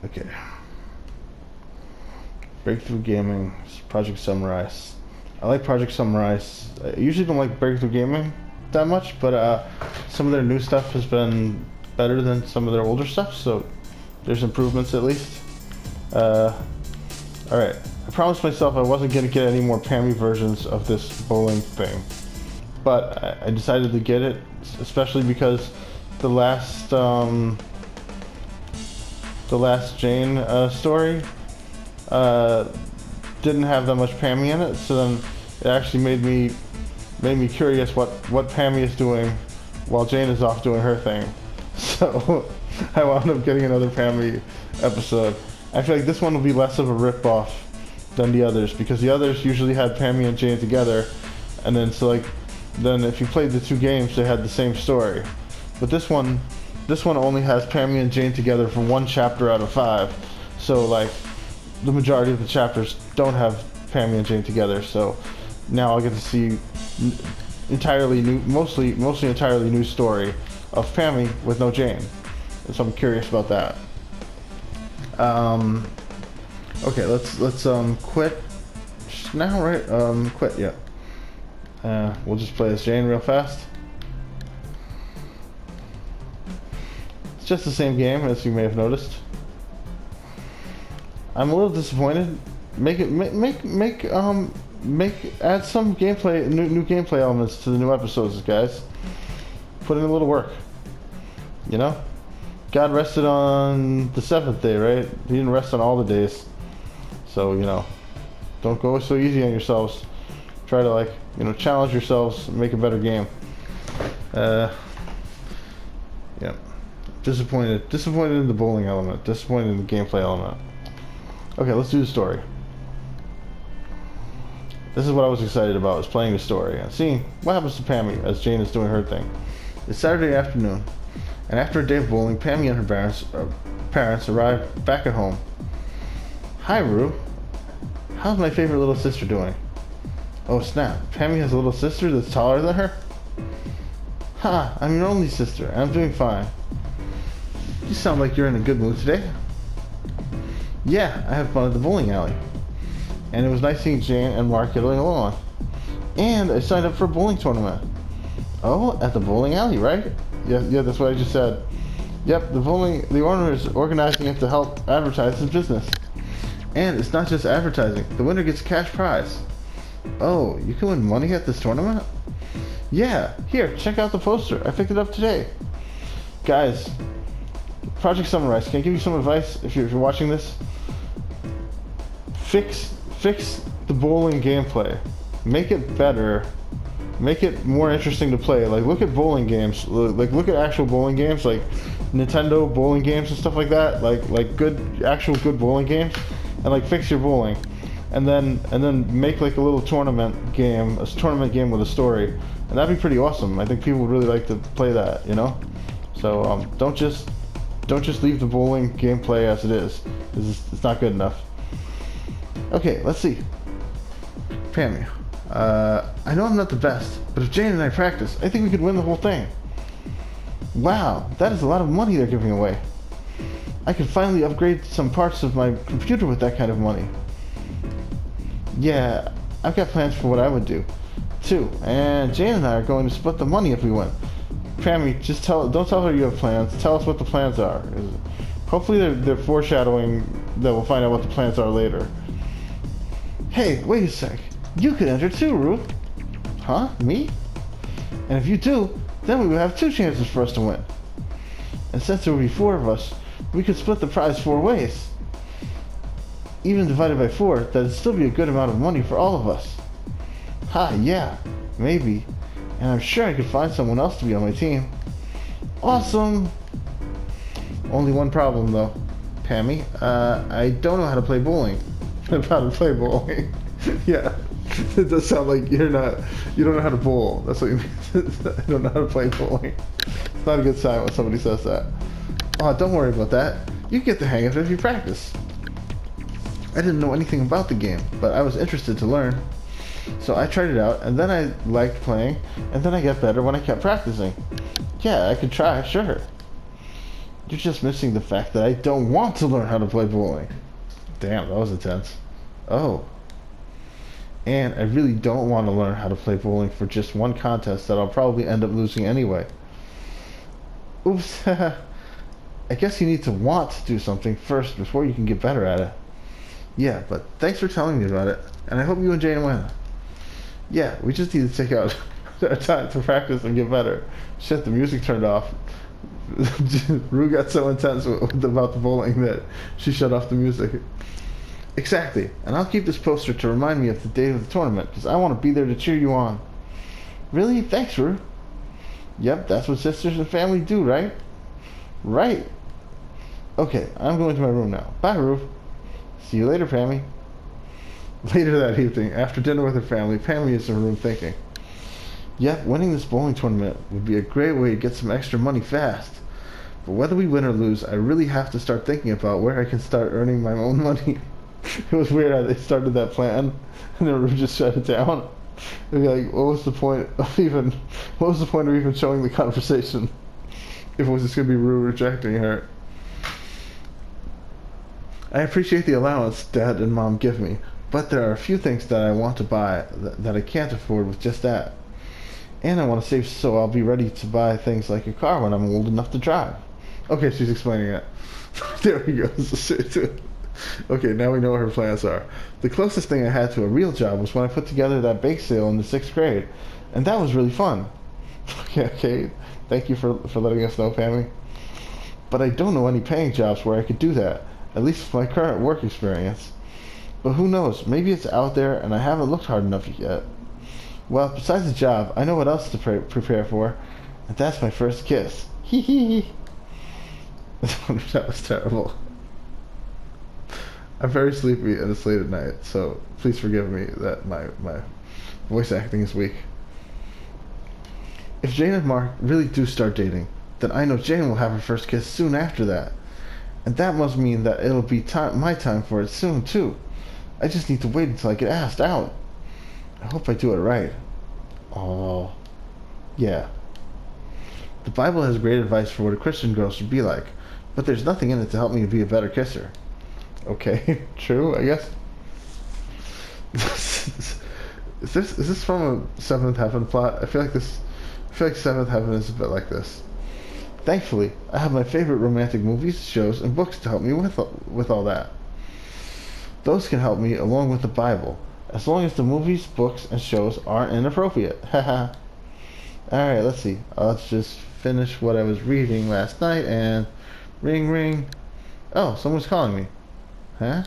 Okay. Breakthrough Gaming, Project Sunrise. I like Project Sunrise. I usually don't like Breakthrough Gaming that much, but some of their new stuff has been better than some of their older stuff, so there's improvements at least. Alright. I promised myself I wasn't going to get any more Pammy versions of this bowling thing, but I decided to get it, especially because the last Jane story didn't have that much Pammy in it, so then it actually made me curious what Pammy is doing while Jane is off doing her thing. So I wound up getting another Pammy episode. I feel like this one will be less of a rip-off than the others, because the others usually had Pammy and Jane together, and then then if you played the two games, they had the same story. But this one only has Pammy and Jane together for one chapter out of 5. So like the majority of the chapters don't have Pammy and Jane together. So now I'll get to see entirely new, mostly entirely new story of Pammy with no Jane. So I'm curious about that. Okay, let's quit now, right? Quit, yeah. We'll just play as Jane real fast. It's just the same game, as you may have noticed. I'm a little disappointed. Add some gameplay, new gameplay elements to the new episodes, guys. Put in a little work. You know? God rested on the 7th day, right? He didn't rest on all the days. So, you know, don't go so easy on yourselves. Try to, challenge yourselves and make a better game. Yeah. Disappointed in the bowling element. Disappointed in the gameplay element. Okay, let's do the story. This is what I was excited about, was playing the story and seeing what happens to Pammy as Jane is doing her thing. It's Saturday afternoon, and after a day of bowling, Pammy and her parents arrive back at home. Hi, Rue. How's my favorite little sister doing? Oh, snap. Pammy has a little sister that's taller than her? Ha, I'm your only sister, and I'm doing fine. You sound like you're in a good mood today. Yeah, I had fun at the bowling alley. And it was nice seeing Jane and Mark getting along. And I signed up for a bowling tournament. Oh, at the bowling alley, right? Yeah, that's what I just said. Yep, the owner is organizing it to help advertise his business. And it's not just advertising. The winner gets a cash prize. Oh, you can win money at this tournament? Yeah, here, check out the poster. I picked it up today. Guys, Project Sunrise, can I give you some advice if you're watching this? Fix the bowling gameplay. Make it better. Make it more interesting to play. Like, look at bowling games. Like, look at actual bowling games, like Nintendo bowling games and stuff like that. Like actual good bowling games, and like fix your bowling, and then make like a little tournament game with a story, and that'd be pretty awesome. I think people would really like to play that, you know. So don't just leave the bowling gameplay as it is. It's not good enough. Okay, let's see. Pammy. I know I'm not the best, but if Jane and I practice, I think we could win the whole thing. Wow, that is a lot of money they're giving away. I could finally upgrade some parts of my computer with that kind of money. Yeah, I've got plans for what I would do, too. And Jane and I are going to split the money if we win. Pammy, don't tell her you have plans. Tell us what the plans are. Hopefully they're foreshadowing that we'll find out what the plans are later. Hey, wait a sec. You could enter too, Rue. Huh? Me? And if you do, then we would have 2 chances for us to win. And since there would be 4 of us, we could split the prize 4 ways. Even divided by 4, that'd still be a good amount of money for all of us. Ha, yeah, maybe. And I'm sure I could find someone else to be on my team. Awesome! Only one problem though, Pammy. I don't know how to play bowling. How to play bowling. Yeah. It does sound like you don't know how to bowl. That's what you mean. I don't know how to play bowling. It's not a good sign when somebody says that. Oh, don't worry about that. You get the hang of it if you practice. I didn't know anything about the game, but I was interested to learn. So I tried it out, and then I liked playing, and then I got better when I kept practicing. Yeah, I could try, sure. You're just missing the fact that I don't want to learn how to play bowling. Damn, that was intense. Oh. And I really don't want to learn how to play bowling for just one contest that I'll probably end up losing anyway. Oops. I guess you need to want to do something first before you can get better at it. Yeah, but thanks for telling me about it, and I hope you and Jane win. Yeah, we just need to take out our time to practice and get better. Shit, the music turned off. Rue got so intense about the bowling that she shut off the music. Exactly, and I'll keep this poster to remind me of the date of the tournament, because I want to be there to cheer you on. Really? Thanks, Rue. Yep, that's what sisters and family do, right? Right. Okay, I'm going to my room now. Bye, Rue. See you later, Pammy. Later that evening, after dinner with her family, Pammy is in her room thinking, yep, winning this bowling tournament would be a great way to get some extra money fast. But whether we win or lose, I really have to start thinking about where I can start earning my own money. It was weird how they started that plan, and then Rue just shut it down. They'd be like, what was the point of even showing the conversation if it was just going to be Rue rejecting her? I appreciate the allowance Dad and Mom give me, but there are a few things that I want to buy that I can't afford with just that. And I want to save so I'll be ready to buy things like a car when I'm old enough to drive. Okay, she's explaining it. There we go. Okay, now we know what her plans are. The closest thing I had to a real job was when I put together that bake sale in the 6th grade, and that was really fun. Okay. Thank you for letting us know, Pammy. But I don't know any paying jobs where I could do that, at least with my current work experience. But who knows, maybe it's out there and I haven't looked hard enough yet. Well, besides the job, I know what else to prepare for, and that's my first kiss. Hee hee. That was terrible. I'm very sleepy and it's late at night, so please forgive me that my voice acting is weak. If Jane and Mark really do start dating, then I know Jane will have her first kiss soon after that. And that must mean that it'll be my time for it soon, too. I just need to wait until I get asked out. I hope I do it right. Oh, yeah. The Bible has great advice for what a Christian girl should be like, but there's nothing in it to help me be a better kisser. Okay, true, I guess. Is this from a Seventh Heaven plot? I feel like Seventh Heaven is a bit like this. Thankfully, I have my favorite romantic movies, shows, and books to help me with all that. Those can help me along with the Bible, as long as the movies, books, and shows aren't inappropriate. Haha. Alright, let's see. Let's just finish what I was reading last night and ring ring. Oh, someone's calling me. Huh?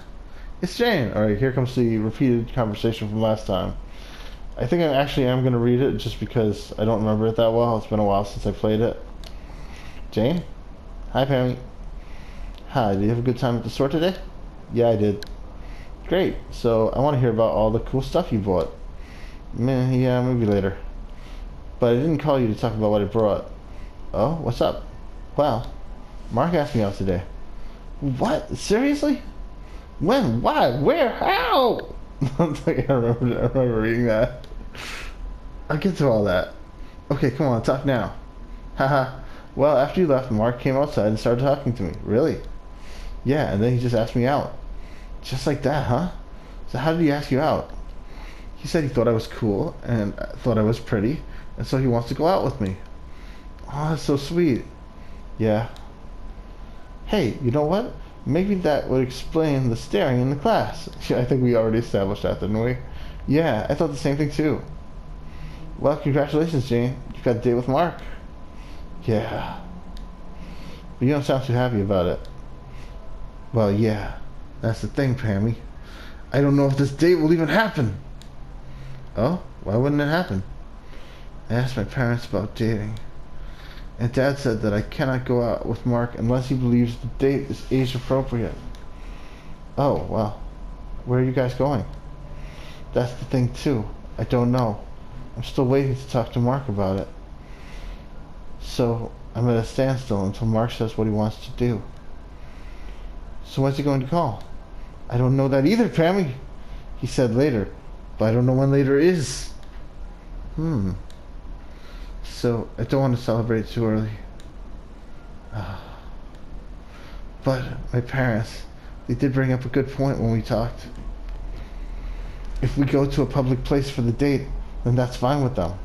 It's Jane. Alright, here comes the repeated conversation from last time. I think I'm going to read it just because I don't remember it that well. It's been a while since I played it. Jane? Hi, Pammy. Hi, did you have a good time at the store today? Yeah, I did. Great. So, I want to hear about all the cool stuff you bought. Yeah, maybe later. But I didn't call you to talk about what I brought. Oh, what's up? Wow. Mark asked me out today. What? Seriously? When? Why? Where? How? I remember reading that. I'll get to all that. Okay, come on, talk now. Haha. Well, after you left, Mark came outside and started talking to me. Really? Yeah, and then he just asked me out. Just like that, huh? So how did he ask you out? He said he thought I was cool and thought I was pretty, and so he wants to go out with me. Oh, that's so sweet. Yeah. Hey, you know what? Maybe that would explain the staring in the class. I think we already established that, didn't we? Yeah, I thought the same thing too. Well, congratulations, Jane. You got a date with Mark. Yeah. But you don't sound too happy about it. Well, yeah. That's the thing, Pammy. I don't know if this date will even happen. Oh? Why wouldn't it happen? I asked my parents about dating. And Dad said that I cannot go out with Mark unless he believes the date is age appropriate. Oh, well. Where are you guys going? That's the thing, too. I don't know. I'm still waiting to talk to Mark about it. So, I'm at a standstill until Mark says what he wants to do. So when's he going to call? I don't know that either, Pammy. He said later, but I don't know when later is. So, I don't want to celebrate too early. But my parents, they did bring up a good point when we talked. If we go to a public place for the date, then that's fine with them.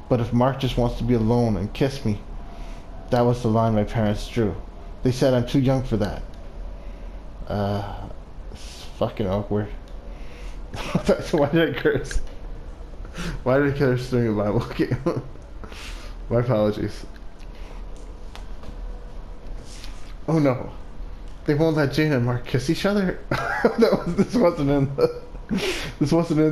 But if Mark just wants to be alone and kiss me, that was the line my parents drew. They said I'm too young for that. It's fucking awkward. Why did I curse? Why did I curse during a Bible game? My apologies. Oh no. They won't let Jane and Mark kiss each other? This wasn't in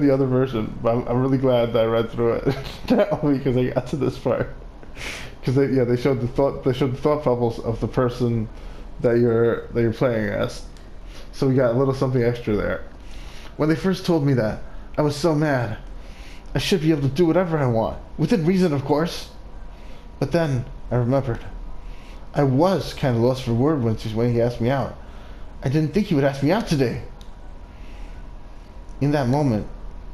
the other version, but I'm really glad that I read through it now because I got to this part. Because they showed the thought bubbles of the person that you're playing as. So we got a little something extra there. When they first told me that, I was so mad. I should be able to do whatever I want, within reason, of course. But then I remembered. I was kind of lost for words when he asked me out. I didn't think he would ask me out today. In that moment,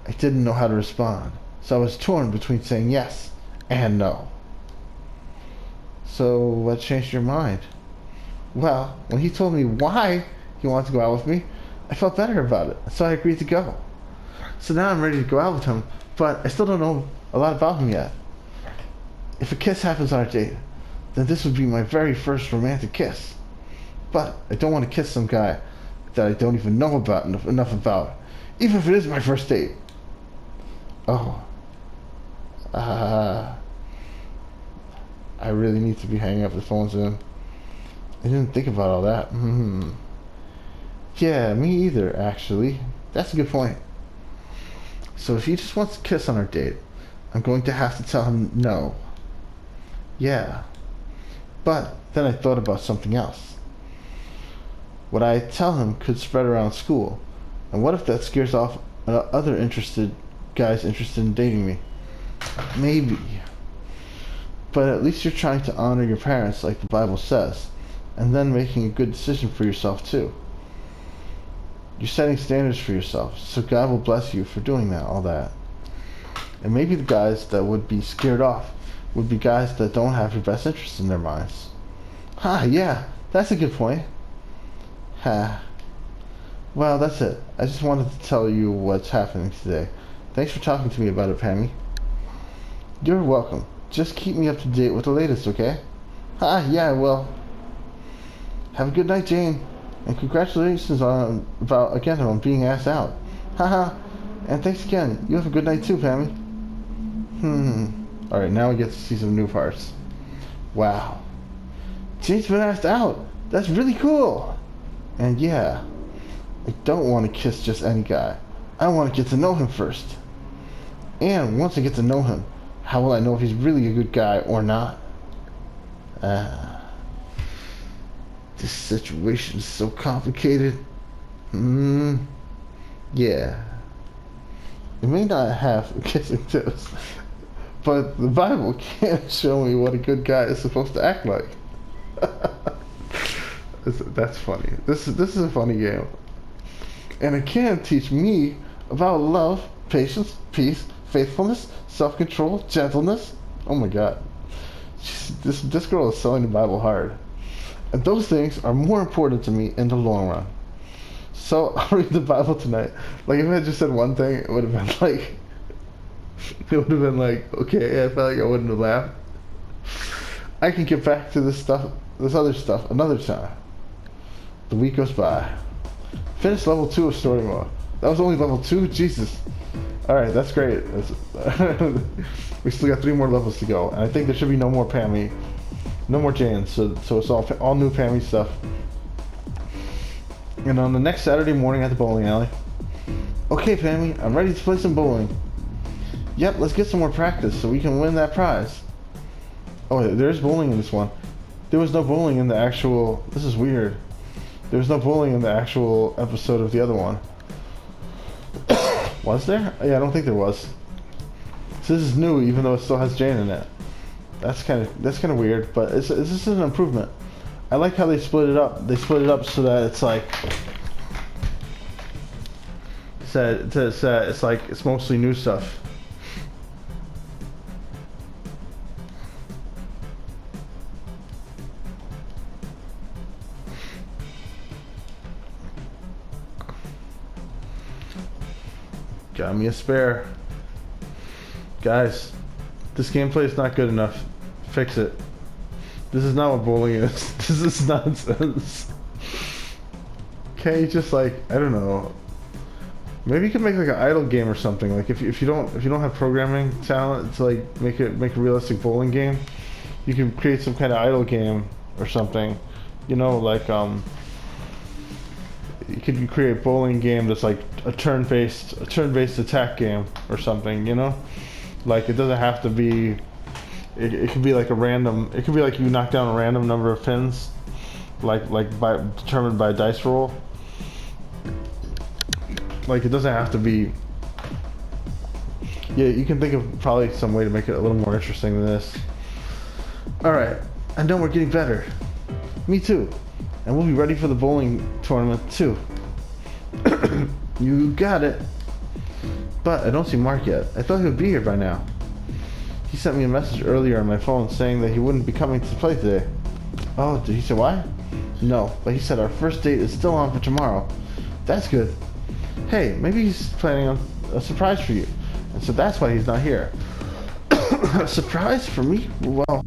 I didn't know how to respond, so I was torn between saying yes and no. So what changed your mind? Well, when he told me why he wanted to go out with me, I felt better about it, so I agreed to go. So now I'm ready to go out with him, but I still don't know a lot about him yet. If a kiss happens on our date, then this would be my very first romantic kiss. But I don't want to kiss some guy that I don't even know about enough about, even if it is my first date. Oh. I really need to be hanging up the phone soon. I didn't think about all that. Yeah, me either, actually. That's a good point. So if he just wants to kiss on our date, I'm going to have to tell him no. Yeah. But then I thought about something else. What I tell him could spread around school. And what if that scares off other guys interested in dating me? Maybe. But at least you're trying to honor your parents like the Bible says, and then making a good decision for yourself too. You're setting standards for yourself, so God will bless you for doing all that. And maybe the guys that would be scared off would be guys that don't have your best interests in their minds. Yeah, that's a good point. Well, that's it. I just wanted to tell you what's happening today. Thanks for talking to me about it, Pammy. You're welcome. Just keep me up to date with the latest, okay? Yeah, I will. Have a good night, Jane. And congratulations on being asked out. And thanks again. You have a good night too, Pammy. Alright, now we get to see some new parts. Wow. Jane's been asked out. That's really cool. And yeah, I don't want to kiss just any guy. I want to get to know him first. And once I get to know him, how will I know if he's really a good guy or not? This situation is so complicated. Yeah. It may not have kissing tips, but the Bible can't show me what a good guy is supposed to act like. That's funny. This is a funny game. And it can teach me about love, patience, peace, faithfulness, self-control, gentleness. Oh my God. This girl is selling the Bible hard. And those things are more important to me in the long run. So I'll read the Bible tonight. Like if I had just said one thing, it would have been like, okay, I felt like I wouldn't have laughed. I can get back to this other stuff another time. The week goes by. Finished level 2 of story mode. That was only level 2? Jesus. Alright, that's great. We still got 3 more levels to go. And I think there should be no more Pammy. No more Jane. So it's all new Pammy stuff. And on the next Saturday morning at the bowling alley. Okay, Pammy, I'm ready to play some bowling. Yep, let's get some more practice so we can win that prize. Oh, there's bowling in this one. There was no bowling in the actual... This is weird. There was no bowling in the actual episode of the other one. Was there? Yeah, I don't think there was. So this is new, even though it still has Jane in it. That's kind of weird, but this is an improvement. I like how they split it up. They split it up so that it's like... It's mostly new stuff. Got me a spare. Guys, this gameplay is not good enough. Fix it. This is not what bowling is. This is nonsense. Okay, just like, I don't know. Maybe you could make like an idle game or something. Like if you don't have programming talent to like make a realistic bowling game, you can create some kind of idle game or something. You know, like you could create a bowling game that's like a turn-based attack game or something. You know, like it doesn't have to be. It could be like a random. It could be like you knock down a random number of pins, like determined by a dice roll. Like it doesn't have to be. Yeah, you can think of probably some way to make it a little more interesting than this. All right, I know we're getting better. Me too, and we'll be ready for the bowling tournament too. You got it. But I don't see Mark yet. I thought he would be here by now. He sent me a message earlier on my phone saying that he wouldn't be coming to play today. Oh, did he say why? No, but he said our first date is still on for tomorrow. That's good. Hey, maybe he's planning on a surprise for you. And so that's why he's not here. A surprise for me? Well,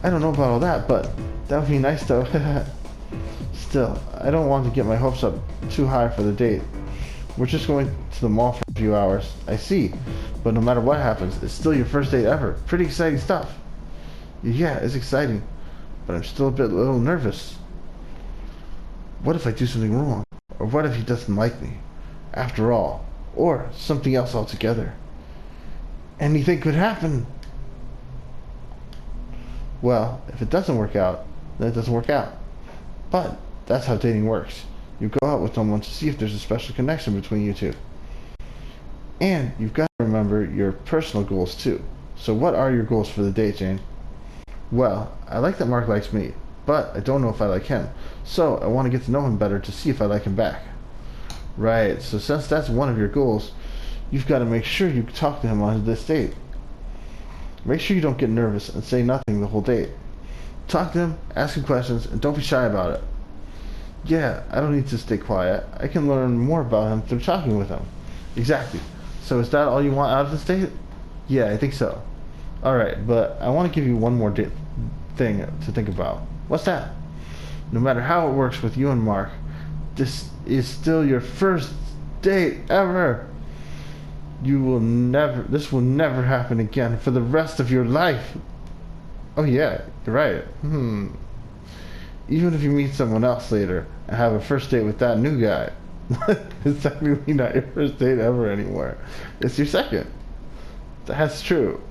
I don't know about all that, but that would be nice though. Still, I don't want to get my hopes up too high for the date. We're just going to the mall for a few hours. I see. But no matter what happens, it's still your first date ever. Pretty exciting stuff. Yeah, it's exciting. But I'm still a little nervous. What if I do something wrong? Or what if he doesn't like me? After all. Or something else altogether. Anything could happen. Well, if it doesn't work out, then it doesn't work out. But that's how dating works. You go out with someone to see if there's a special connection between you two. And you've got to remember your personal goals too. So what are your goals for the date, Jane? Well, I like that Mark likes me, but I don't know if I like him. So I want to get to know him better to see if I like him back. Right, so since that's one of your goals, you've got to make sure you talk to him on this date. Make sure you don't get nervous and say nothing the whole date. Talk to him, ask him questions, and don't be shy about it. Yeah, I don't need to stay quiet. I can learn more about him through talking with him. Exactly. So is that all you want out of this date? Yeah, I think so. Alright, but I want to give you one more thing to think about. What's that? No matter how it works with you and Mark, this is still your first date ever. This will never happen again for the rest of your life. Oh yeah, you're right. Even if you meet someone else later and have a first date with that new guy, it's technically not your first date ever anymore. It's your second. That's true.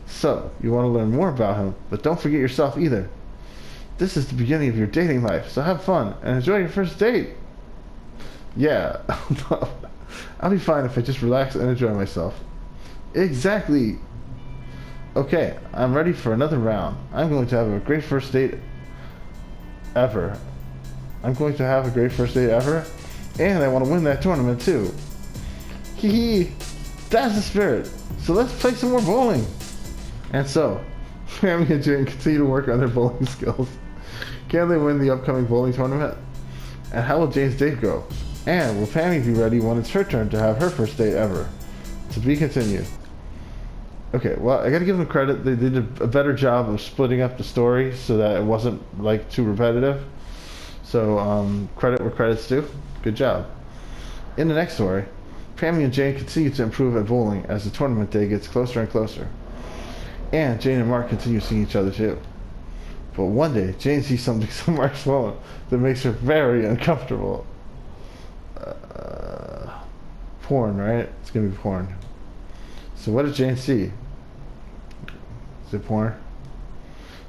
So, you want to learn more about him, but don't forget yourself either. This is the beginning of your dating life, so have fun and enjoy your first date. Yeah, I'll be fine if I just relax and enjoy myself. Exactly. Okay, I'm ready for another round. I'm going to have a great first date ever. And I want to win that tournament too. Hee hee. That's the spirit. So let's play some more bowling. And so, Pammy and Jane continue to work on their bowling skills. Can they win the upcoming bowling tournament? And how will Jane's date go? And will Pammy be ready when it's her turn to have her first date ever? To be continued. Okay, well, I gotta give them credit. They did a better job of splitting up the story so that it wasn't like too repetitive. So, credit where credit's due. Good job. In the next story, Pammy and Jane continue to improve at bowling as the tournament day gets closer and closer. And Jane and Mark continue seeing each other too. But one day, Jane sees something on Mark's phone that makes her very uncomfortable. Porn, right? It's gonna be porn. So what did Jane see? Is it porn?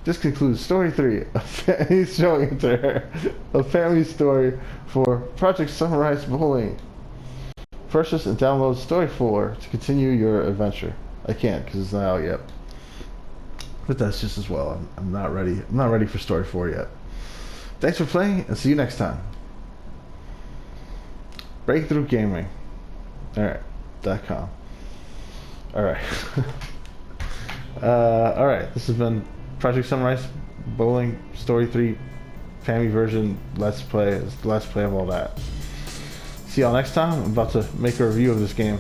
This concludes story 3 of he's showing it to her. A family story for Project Sunrise Bowling. Purchase and download story 4 to continue your adventure. I can't because it's not out yet. But that's just as well. I'm not ready. I'm not ready for story 4 yet. Thanks for playing and see you next time. Breakthrough Gaming. .com. Alright. Alright. This has been Project Sunrise Bowling Story 3 Pammy version Let's Play. It's the Let's Play of all that. See y'all next time. I'm about to make a review of this game.